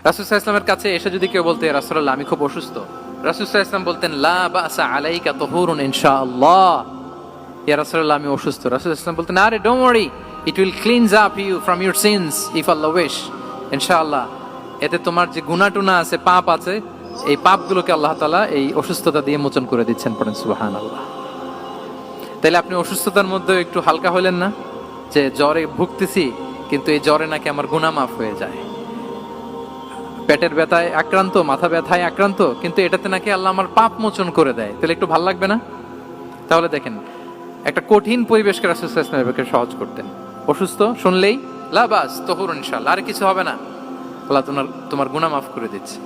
রাসূল সাল্লাল্লাহু আলাইহি ওয়াসাল্লামের কাছে এসে যদি কেউ বলতে, রাসূলুল্লাহ আমি খুব অসুস্থ, রাসূল সাল্লাল্লাহু আলাইহি ওয়াসাল্লাম বলতেন, লা বাসা আলাইকা তুহুরুন ইনশাআল্লাহ। ইয়া রাসূলুল্লাহ আমি অসুস্থ। রাসূল সাল্লাল্লাহু আলাইহি ওয়াসাল্লাম বলতেন, আরে don't worry, it will cleanse up you from your sins if Allah wish. ইনশাআল্লাহ এতে তোমার যে গুনাহ টুনা আছে, পাপ আছে, এই পাপগুলোকে আল্লাহ তাআলা এই অসুস্থতা দিয়ে মোচন করে দিচ্ছেন। পড়েন সুবহানাল্লাহ। তাইলে আপনি অসুস্থতার মধ্যে একটু হালকা হলেন না, যে জ্বরে ভুগতেছি কিন্তু এই জ্বরে নাকি আমার গুনাহ মাফ হয়ে যায়। পেটের ব্যথায় আক্রান্ত, মাথা ব্যথায় আক্রান্ত, কিন্তু এটাতে নাকি আল্লাহ আমার পাপ মোচন করে দেয়, তাহলে একটু ভালো লাগবে না? তাহলে দেখেন, একটা কঠিন পরিবেশকে রাসূল সাল্লাল্লাহু আলাইহি ওয়াসাল্লাম সহজ করতেন। অসুস্থ শুনলেই লা বাস তুহুরুন ইনশাআল্লাহ, আর কিছু হবে না, আল্লাহ তোমার গুনাহ মাফ করে দিচ্ছে।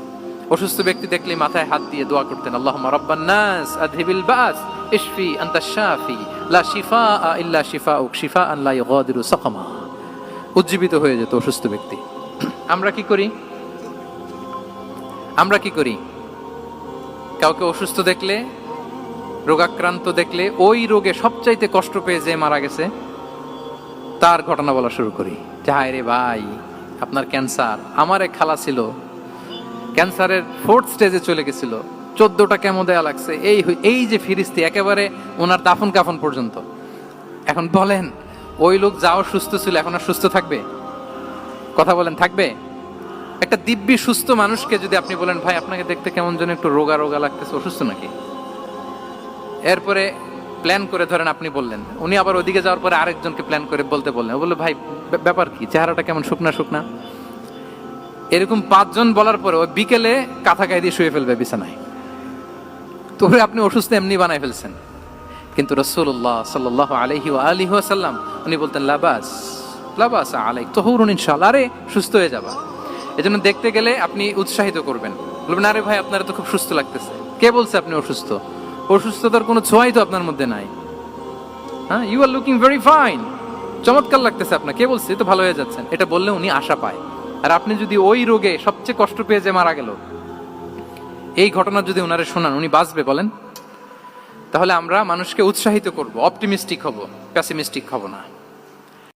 অসুস্থ ব্যক্তি দেখলেই মাথায় হাত দিয়ে দোয়া করতেন, আল্লাহুম্মা রাব্বান নাস আযহিবিল বাস ইশফি আনতাশ শাফি লা শিফাআ ইল্লা শিফাউক শিফাআন লা ইউগাদিরু সাকামা। উজ্জীবিত হয়ে যেত অসুস্থ ব্যক্তি। আমরা কি করি? কাউকে অসুস্থ দেখলে, রোগাক্রান্ত দেখলে, ওই রোগে সবচাইতে কষ্ট পেয়ে যে মারা গেছে তার ঘটনা বলা শুরু করি, যে হায় রে ভাই আপনার ক্যান্সার, আমার এক খালা ছিল ক্যান্সারের 4th স্টেজে চলে গেছিল, 14টা কেমো দেয়া লাগছে, এই যে ফিরিস্তি একেবারে ওনার দাফন কাফন পর্যন্ত। এখন বলেন, ওই লোক যাও সুস্থ ছিল, এখন আর সুস্থ থাকবে? কথা বলেন, থাকবে? একটা দিব্যি সুস্থ মানুষকে যদি আপনি বলেন, ভাই আপনাকে দেখতে কেমন যেন একটু রোগা রোগা লাগতেছে, অসুস্থ নাকি? এরপরে প্ল্যান করে ধরেন আপনি বললেন, উনি আবার ওদিকে যাওয়ার পরে আরেকজনকে প্ল্যান করে বলতে বললেন, ও বললো ভাই ব্যাপার কি, চেহারাটা কেমন শুকনা শুকনা। এরকম 5 জন বলার পরে ওই বিকেলে কাঁথা গায়ে দিয়ে শুয়ে ফেলবে বিছানায়। তো আপনি অসুস্থ এমনি বানাই ফেলছেন। কিন্তু রাসূলুল্লাহ সাল্লাল্লাহু আলাইহি ওয়া আলিহি ওয়াসাল্লাম উনি বলতেন, লা বাস আলাইক তুহুরুন ইনশাআল্লাহ, আরে সুস্থ হয়ে যাবা। এজন্য দেখতে গেলে আপনি উৎসাহিত করবেন, বলবেন আরে ভাই আপনার তো খুব সুস্থ লাগতেছে। কে বলছে আপনি অসুস্থ? অসুস্থতার কোনো ছোঁয়াই তো আপনার মধ্যে নাই। হ্যাঁ, you are looking very fine, চমৎকার লাগতেছে আপনার, কে বলছে? তো ভালো হয়ে যাচ্ছেন। এটা বললে উনি আশা পায়। আর আপনি যদি ওই রোগে সবচেয়ে কষ্ট পেয়ে যে মারা গেল, এই ঘটনা যদি ওনারে শোনান, উনি বাঁচবে বলেন? তাহলে আমরা মানুষকে উৎসাহিত করব, অপটিমিস্টিক হব, প্যাসিমিস্টিক হব না।